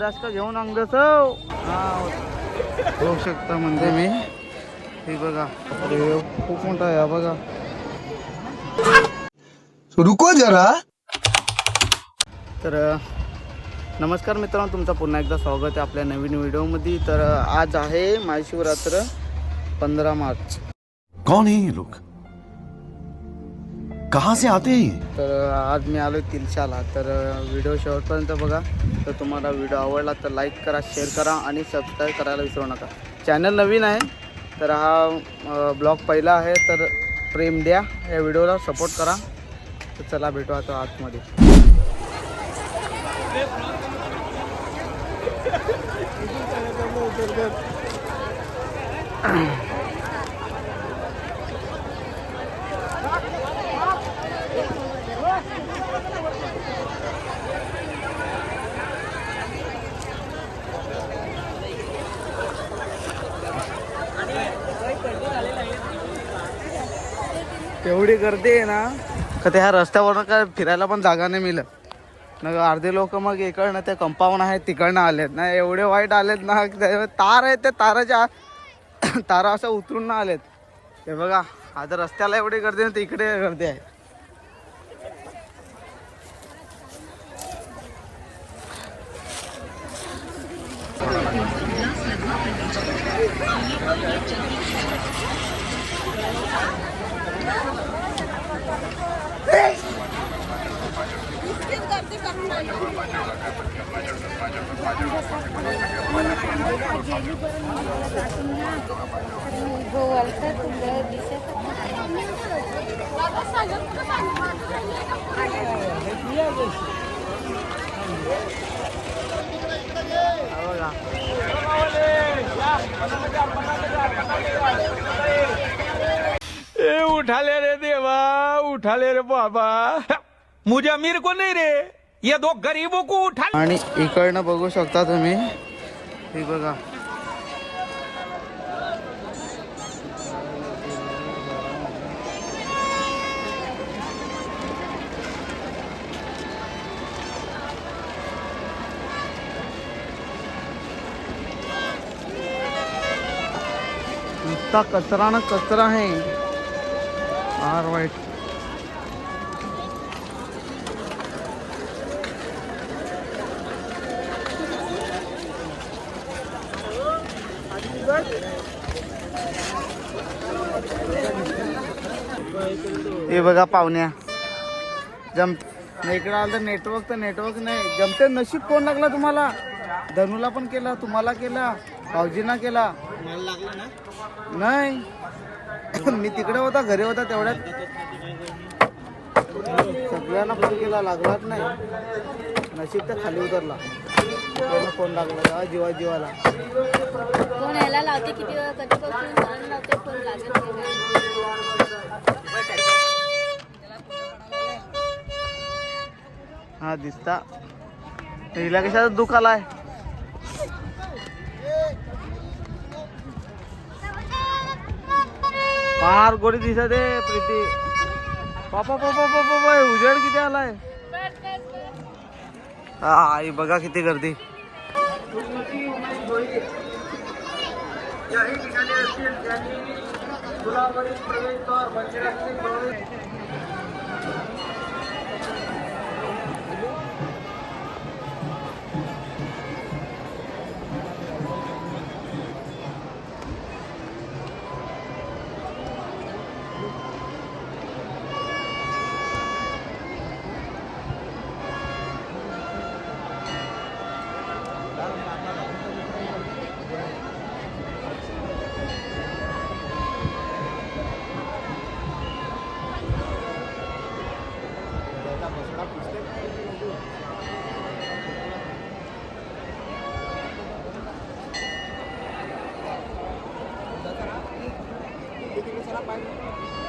का घेऊन अंगच होऊ शकता म्हणजे मी हे बघा. अरे खूप मोठा आहे बघा. रुको जरा. तर नमस्कार मित्रांनो, तुमचं पुन्हा एकदा स्वागत आहे आपल्या नवीन व्हिडिओमध्ये. तर आज आहे महाशिवरात्र 15 मार्च. कौन है ये लोग, कहाँ से आते हैं? तर आज मी आलो तिलशाला. तर व्हिडिओ शेवटपर्यंत बघा. तर तुम्हाला व्हिडिओ आवडला तर लाईक करा, शेअर करा आणि सबस्क्राईब करायला विसरू नका. चॅनल नवीन आहे तर हा ब्लॉग पहिला आहे तर प्रेम द्या, या व्हिडिओला सपोर्ट करा. तर चला भेटू आता आतमध्ये. एवढी गर्दी आहे ना का त्या रस्त्यावरून काय फिरायला पण जागा नाही मिळत ना. अर्धे लोक मग इकडनं ते कंपाऊंड आहे तिकडनं आलेत ना. एवढे वाईट आलेत ना, तार आहे ते ताराच्या तारा असं उतरून ना आलेत. हे बघा आता रस्त्याला एवढी गर्दी नाही, इकडे गर्दी आहे. उठाले रे देवा, उठाले रे बाबा. मुझे अमीर को नहीं रे, ये दो गरीबों को उठा. आणि इकडनं बघू शकता तुम्ही, हे बघा नुसता कचरा ना कचरा आहे. फार वाईट. हे बघा पाहुण्या इकडे आलं तर नेटवर्क नाही. जमते नशीब कोण लागला तुम्हाला? धनूला पण केला, तुम्हाला केला, भाऊजींना केला. नाही मी तिकडे होता, घरी होता तेवढ्यात सगळ्यांना फोन केला, लागलाच नाही. नशीब तर खाली उतरला. फोन लागला जीवाला. फोन यायला लावते किती वेळा, कधीपासून लावते फोन लागत नाही. हा दिसता हिला कशाचा दुःख आलाय. फार गोडी दिसत आहे प्रीती. पापा पापा पापा उजेड किती आलाय. हा आई बघा किती गर्दी.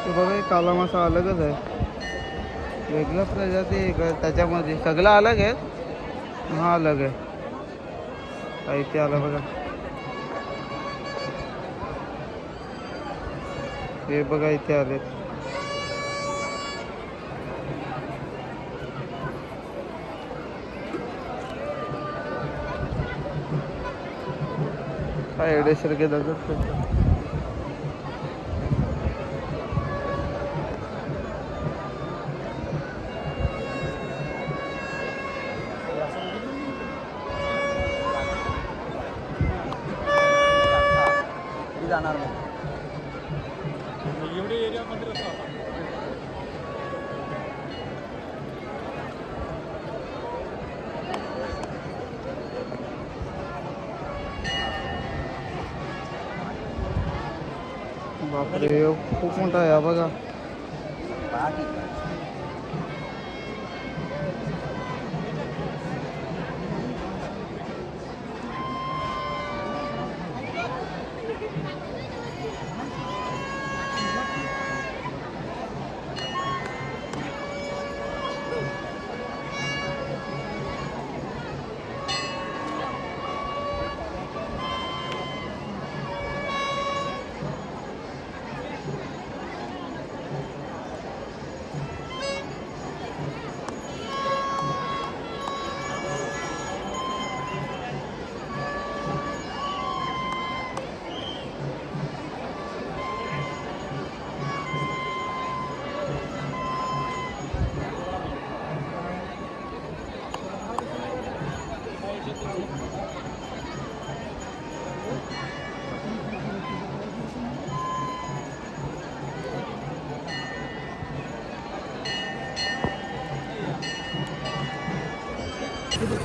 तो बघा काला मासा अलगच आहे, वेगळ्या प्रजाती आहे त्याच्यामध्ये. सगळं अलग आहे. हा अलग आहे. इथे आला बघा, हे बघा इथे आले. काय 150 रुपये दगड जाणार बापरे खूप मोठा आहे हा बघा.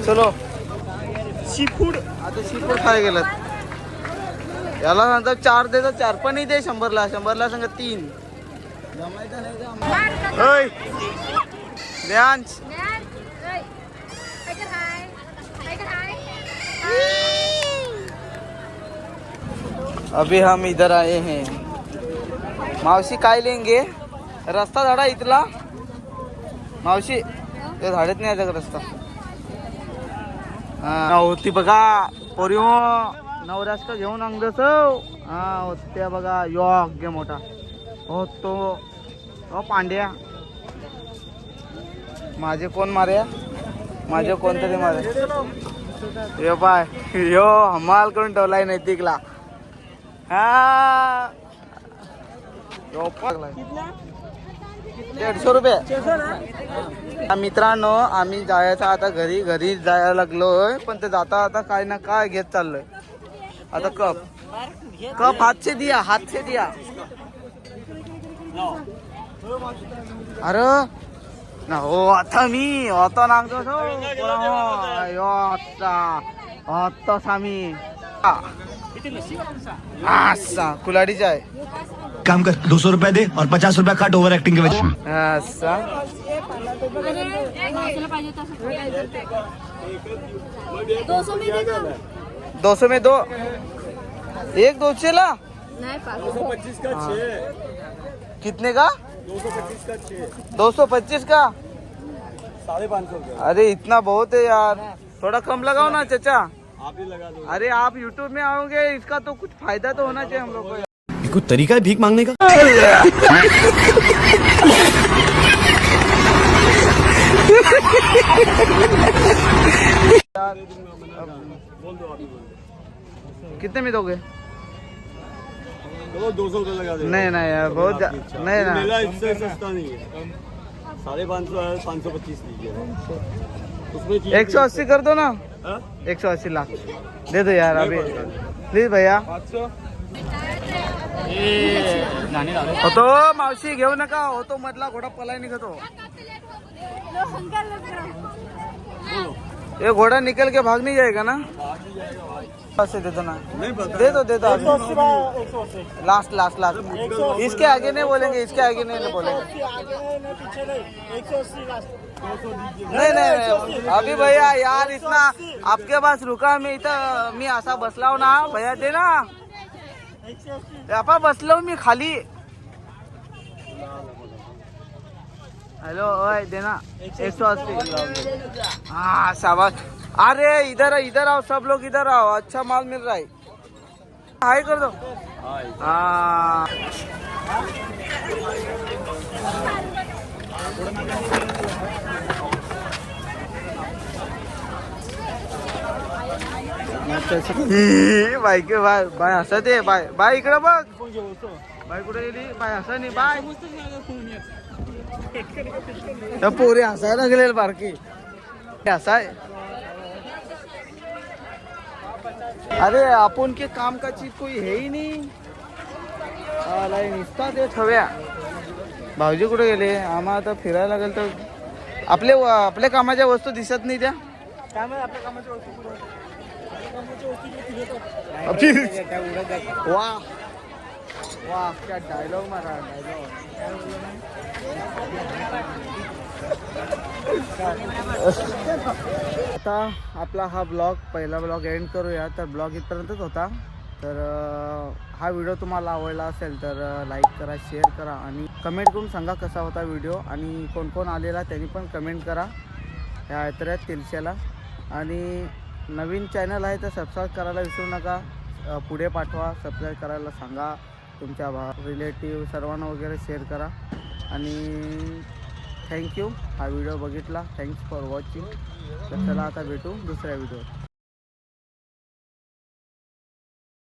चलो सी फूड. आता सी फूड खाय गेलं. याला नंतर 4 देतो, 4 पण दे 100ला. 100ला सांगा 3. ध्यांश अभी हम इधर आए हैं. मावशी काय लेंगे? रस्ता झाडा इथला मावशी. ते झाडेत नाही याचा रस्ता. हा होती बघा पोरिओ नवऱ्यास का घेऊन अंगस. हा होत्या बघा योग्य मोठा होतो. पांड्या माझे कोण मार्या? माझे कोणतरी मारे. यो पाय यो हमाल करून ठेवलाय नैतिकला. हा 150 रुपये. मित्रांनो आम्ही जायचं आता घरी जायला लागलोय. पण ते जाता आता काय ना काय घेत चाललोय. आता कप हात से दिया. अरे ना हो आता मी आता नांगतो आता सामी असा कुलाडीचा आहे. काम कर 200 रुपए दे और 50 रुपए काट ओवर एक्टिंग के वजह. असा 200 में 2. एक 200 ला 225 का 6. कितने का? 225 का 6. 225 का 550. अरे इतना बहुत है यार. थोड़ा कम लगाओ ना चाचा. आप ही लगा दो. अरे आप YouTube में आओगे इसका तो कुछ फायदा तो होना चाहिए हम लोग को. कुछ तरीका है भीख मांगने का? कितने में दोगे? चलो 200 रुपये लगा दे. नहीं नहीं यार बहुत नहीं ना. मेरा इससे सस्ता नहीं है. 550 है. 525 लीजिए. उसमें चीज़ 180 कर दो ना. हाँ? 180 लाख दे दो यार अभी प्लीज भैया. 500. होतो मावशी घेऊ नका. होतो मधला घोडा पलाय निघतो. ये घोड़ा निकल के भाग नहीं जाएगा ना? से दे दो ना. दे दो लास्ट. इसके आगे नहीं बोलेंगे. इसके आगे नहीं बोलेंगे. नहीं अभी भैया यार इतना आपके पास रुका. मी इथं मी असा बसलाव ना भैया. दे ना. आपण बसलो मी खाली. हेलो ओए देना 180. हाँ शाबाश. अरे इधर आओ सब लोग इधर आओ. अच्छा माल मिल रहा है. हाय कर दो. हाँ बाईक बाय बाय असं ते बाय बाय इकडं बघ बाय कुठे गेली बाय असं नाही बाय त्या पोरी हसायला लागले बारकी हसाय अरे आपण के काम का चीज कोई है ही नहीं निसता ते ठव्या भाऊजी कुठे गेले आम्हा आता फिरायला लागेल तर आपल्या कामाच्या वस्तू दिसत नाही त्या वा वा क्या डायलॉग मारा आता आपला हा ब्लॉग पहिला ब्लॉग एंड करूया तर ब्लॉग इथपर्यंतच होता तर हा व्हिडिओ तुम्हाला आवडला असेल तर लाईक करा शेअर करा आणि कमेंट करून सांगा कसा होता व्हिडिओ आणि कोण कोण आलेला त्यांनी पण कमेंट करा ह्या यात्रेत तिलशाला आणि नवीन चॅनल आहे तर सबस्क्राईब करायला विसरू नका पुढे पाठवा सबस्क्राईब करायला सांगा तुमच्या रिलेटिव्ह सर्वांना वगैरे शेअर करा आणि थँक्यू हा व्हिडिओ बघितला थँक्स फॉर वॉचिंग तर चला आता भेटू दुसऱ्या व्हिडिओ